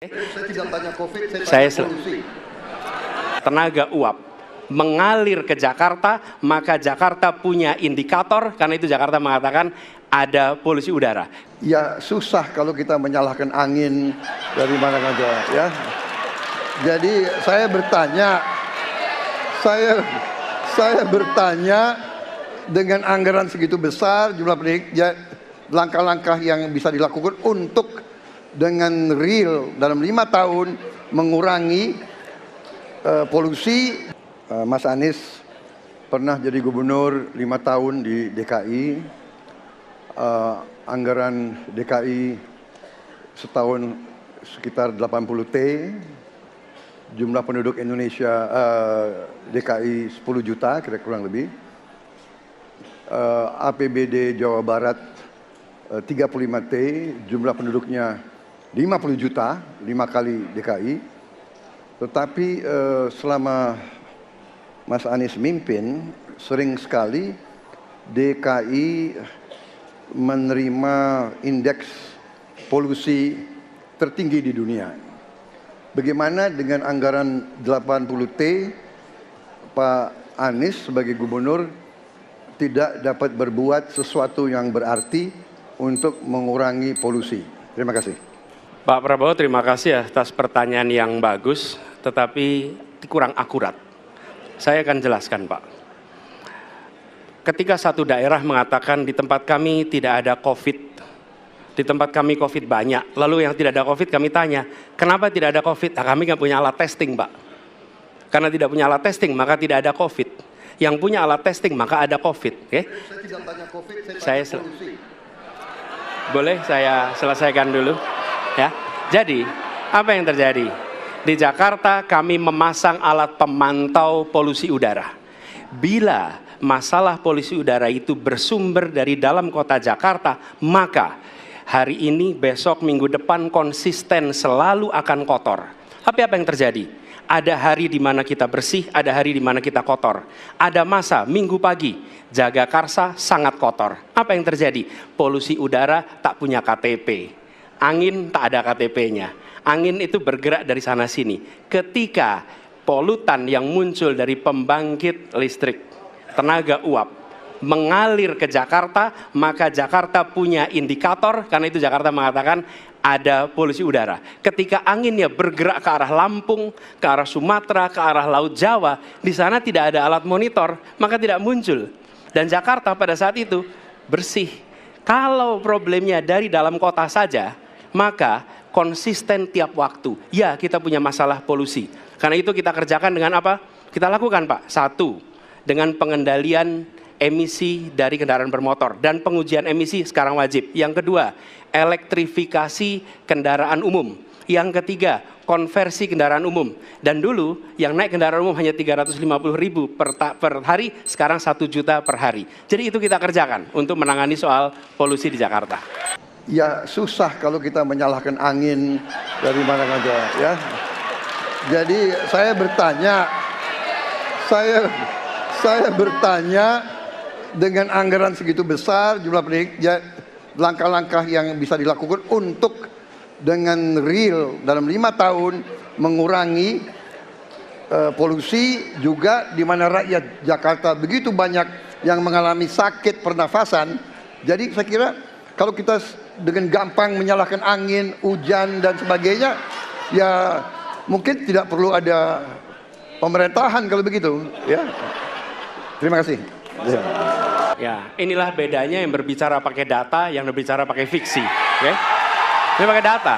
Saya tidak tanya COVID, Saya tanya polusi. Tenaga uap mengalir ke Jakarta, maka Jakarta punya indikator, karena itu Jakarta mengatakan ada polusi udara. Ya susah kalau kita menyalahkan angin dari mana saja ya. Jadi saya bertanya dengan anggaran segitu besar, jumlah langkah-langkah yang bisa dilakukan untuk dengan real dalam 5 tahun mengurangi polusi. Mas Anies pernah jadi gubernur 5 tahun di DKI. Anggaran DKI setahun sekitar 80 T. Jumlah penduduk Indonesia DKI 10 juta kira-kira kurang lebih. APBD Jawa Barat 35 T, jumlah penduduknya 50 juta, 5 kali DKI. Tetapi selama Mas Anies mimpin, sering sekali DKI menerima indeks polusi tertinggi di dunia. Bagaimana dengan anggaran 80 T, Pak Anies sebagai gubernur tidak dapat berbuat sesuatu yang berarti untuk mengurangi polusi? Terima kasih. Pak Prabowo, terima kasih atas pertanyaan yang bagus, tetapi kurang akurat. Saya akan jelaskan, Pak. Ketika satu daerah mengatakan di tempat kami tidak ada COVID, di tempat kami COVID banyak, lalu yang tidak ada COVID kami tanya, kenapa tidak ada COVID? Nah, kami nggak punya alat testing, Pak. Karena tidak punya alat testing, maka tidak ada COVID. Yang punya alat testing, maka ada COVID. Okay? Saya tidak tanya COVID, saya tanya polusi. Boleh saya selesaikan dulu? Ya, jadi apa yang terjadi? Di Jakarta kami memasang alat pemantau polusi udara. Bila masalah polusi udara itu bersumber dari dalam kota Jakarta, maka hari ini, besok, minggu depan konsisten selalu akan kotor. Tapi apa yang terjadi? Ada hari di mana kita bersih, ada hari di mana kita kotor. Ada masa minggu pagi, Jagakarsa sangat kotor. Apa yang terjadi? Polusi udara tak punya KTP. Angin tak ada KTP-nya. Angin itu bergerak dari sana sini. Ketika polutan yang muncul dari pembangkit listrik, tenaga uap, mengalir ke Jakarta, maka Jakarta punya indikator, karena itu Jakarta mengatakan ada polusi udara. Ketika anginnya bergerak ke arah Lampung, ke arah Sumatera, ke arah Laut Jawa, di sana tidak ada alat monitor, maka tidak muncul. Dan Jakarta pada saat itu bersih. Kalau problemnya dari dalam kota saja, maka konsisten tiap waktu. Ya, kita punya masalah polusi. Karena itu kita kerjakan dengan apa? Kita lakukan, Pak. 1, dengan pengendalian emisi dari kendaraan bermotor dan pengujian emisi sekarang wajib. Yang kedua, elektrifikasi kendaraan umum. Yang ketiga, konversi kendaraan umum. Dan dulu yang naik kendaraan umum hanya 350.000 per hari, sekarang 1 juta per hari. Jadi itu kita kerjakan untuk menangani soal polusi di Jakarta. Ya susah kalau kita menyalahkan angin dari mana saja ya. Jadi saya bertanya dengan anggaran segitu besar, jumlah langkah-langkah yang bisa dilakukan untuk dengan real dalam 5 tahun mengurangi polusi, juga di mana rakyat Jakarta begitu banyak yang mengalami sakit pernafasan. Jadi saya kira kalau kita dengan gampang menyalahkan angin, hujan dan sebagainya, ya mungkin tidak perlu ada pemerintahan kalau begitu ya. Terima kasih. Ya, inilah bedanya yang berbicara pakai data, yang berbicara pakai fiksi. Okay? Ini pakai data.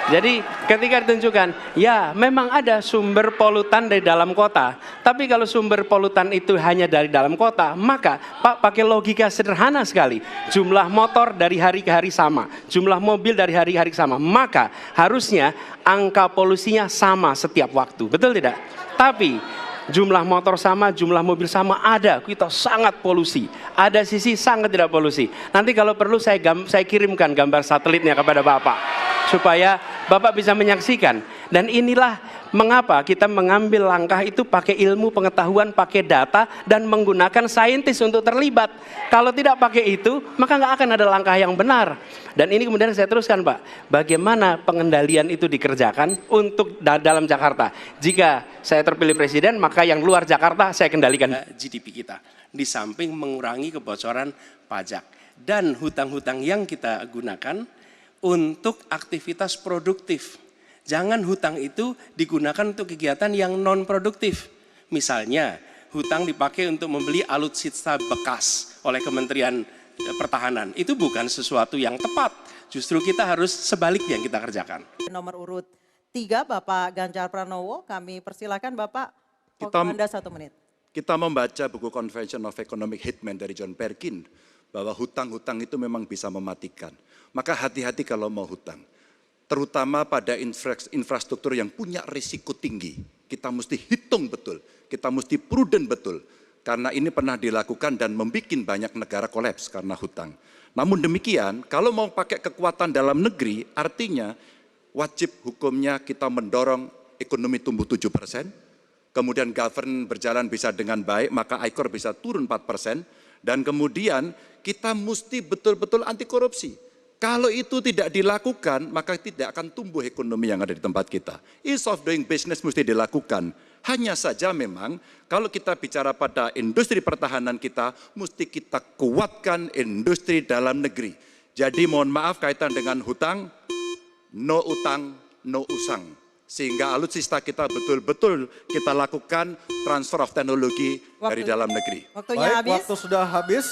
Jadi ketika ditunjukkan, ya memang ada sumber polutan dari dalam kota. Tapi kalau sumber polutan itu hanya dari dalam kota, maka Pak pakai logika sederhana sekali. Jumlah motor dari hari ke hari sama, jumlah mobil dari hari ke hari sama. Maka harusnya angka polusinya sama setiap waktu. Betul tidak? Tapi jumlah motor sama, jumlah mobil sama, ada kita sangat polusi. Ada sisi sangat tidak polusi. Nanti kalau perlu saya kirimkan gambar satelitnya kepada Bapak. supaya Bapak bisa menyaksikan. Dan inilah mengapa kita mengambil langkah itu pakai ilmu pengetahuan, pakai data, dan menggunakan saintis untuk terlibat. Kalau tidak pakai itu, maka nggak akan ada langkah yang benar. Dan ini kemudian saya teruskan, Pak, bagaimana pengendalian itu dikerjakan untuk dalam Jakarta. Jika saya terpilih presiden, maka yang luar Jakarta saya kendalikan GDP kita. Di samping mengurangi kebocoran pajak dan hutang-hutang yang kita gunakan untuk aktivitas produktif. Jangan hutang itu digunakan untuk kegiatan yang non produktif. Misalnya, hutang dipakai untuk membeli alutsista bekas oleh Kementerian Pertahanan. Itu bukan sesuatu yang tepat. Justru kita harus sebaliknya yang kita kerjakan. Nomor urut 3, Bapak Ganjar Pranowo. Kami persilakan Bapak, waktu Anda 1 menit. Kita membaca buku Convention of Economic Hitman dari John Perkin, bahwa hutang-hutang itu memang bisa mematikan. Maka hati-hati kalau mau hutang. Terutama pada infrastruktur yang punya risiko tinggi. Kita mesti hitung betul, kita mesti prudent betul. Karena ini pernah dilakukan dan membuat banyak negara kolaps karena hutang. Namun demikian, kalau mau pakai kekuatan dalam negeri, artinya wajib hukumnya kita mendorong ekonomi tumbuh 7%, kemudian govern berjalan bisa dengan baik, maka ICOR bisa turun 4%, dan kemudian kita mesti betul-betul anti korupsi. Kalau itu tidak dilakukan, maka tidak akan tumbuh ekonomi yang ada di tempat kita. Ease of doing business mesti dilakukan. Hanya saja memang kalau kita bicara pada industri pertahanan kita, mesti kita kuatkan industri dalam negeri. Jadi mohon maaf kaitan dengan hutang, no utang, no usang. Sehingga alutsista kita betul-betul kita lakukan transfer of teknologi dari dalam negeri. Waktunya Baik, habis. waktu sudah habis.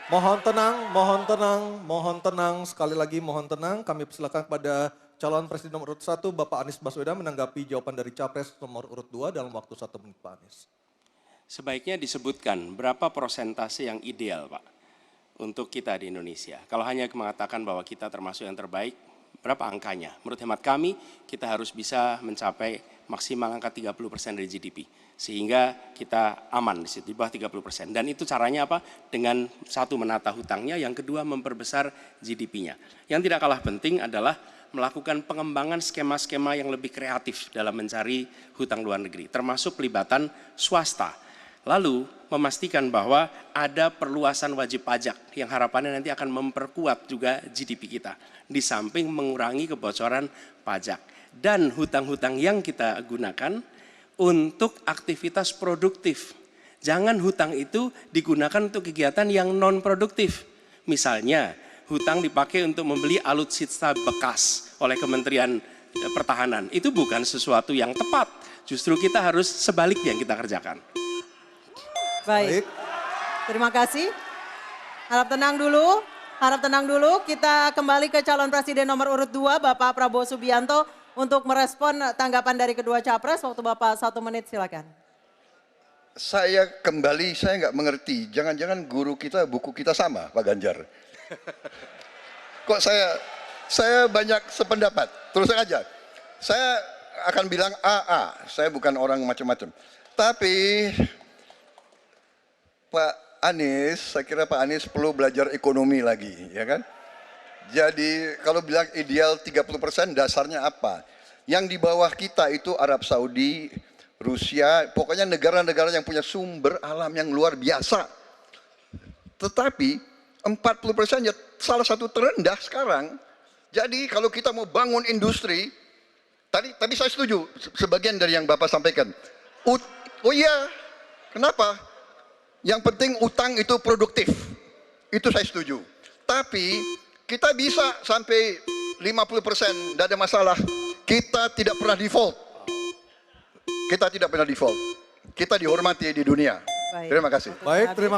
Mohon tenang, mohon tenang, mohon tenang. Sekali lagi mohon tenang. Kami persilakan kepada calon presiden nomor urut 1, Bapak Anies Baswedan menanggapi jawaban dari capres nomor urut 2 dalam waktu 1 menit, Pak Anies. Sebaiknya disebutkan berapa persentase yang ideal, Pak, untuk kita di Indonesia. Kalau hanya mengatakan bahwa kita termasuk yang terbaik, berapa angkanya? Menurut hemat kami, kita harus bisa mencapai maksimal angka 30% dari GDP. Sehingga kita aman di situ, di bawah 30%. Dan itu caranya apa? Dengan satu menata hutangnya, yang kedua memperbesar GDP-nya. Yang tidak kalah penting adalah melakukan pengembangan skema-skema yang lebih kreatif dalam mencari hutang luar negeri, termasuk pelibatan swasta. Lalu memastikan bahwa ada perluasan wajib pajak yang harapannya nanti akan memperkuat juga GDP kita. Di samping mengurangi kebocoran pajak. Dan hutang-hutang yang kita gunakan untuk aktivitas produktif. Jangan hutang itu digunakan untuk kegiatan yang non produktif. Misalnya, hutang dipakai untuk membeli alutsista bekas oleh Kementerian Pertahanan. Itu bukan sesuatu yang tepat. Justru kita harus sebaliknya yang kita kerjakan. Baik. Terima kasih. Harap tenang dulu. Harap tenang dulu. Kita kembali ke calon presiden nomor urut 2, Bapak Prabowo Subianto, untuk merespon tanggapan dari kedua capres. Waktu Bapak 1 menit, silakan. Saya nggak mengerti. Jangan-jangan guru kita, buku kita sama, Pak Ganjar. Kok saya banyak sependapat. Terus aja. Saya akan bilang AA. Saya bukan orang macam-macam. Tapi Pak Anies, saya kira Pak Anies perlu belajar ekonomi lagi, ya kan? Jadi kalau bilang ideal 30%, dasarnya apa? Yang di bawah kita itu Arab Saudi, Rusia, pokoknya negara-negara yang punya sumber alam yang luar biasa. Tetapi 40% ya salah satu terendah sekarang. Jadi kalau kita mau bangun industri, tadi saya setuju sebagian dari yang Bapak sampaikan. Oh iya, kenapa? Yang penting utang itu produktif. Itu saya setuju. Tapi kita bisa sampai 50%, tidak ada masalah. Kita tidak pernah default. Kita tidak pernah default. Kita dihormati di dunia. Baik. Terima kasih. Baik, terima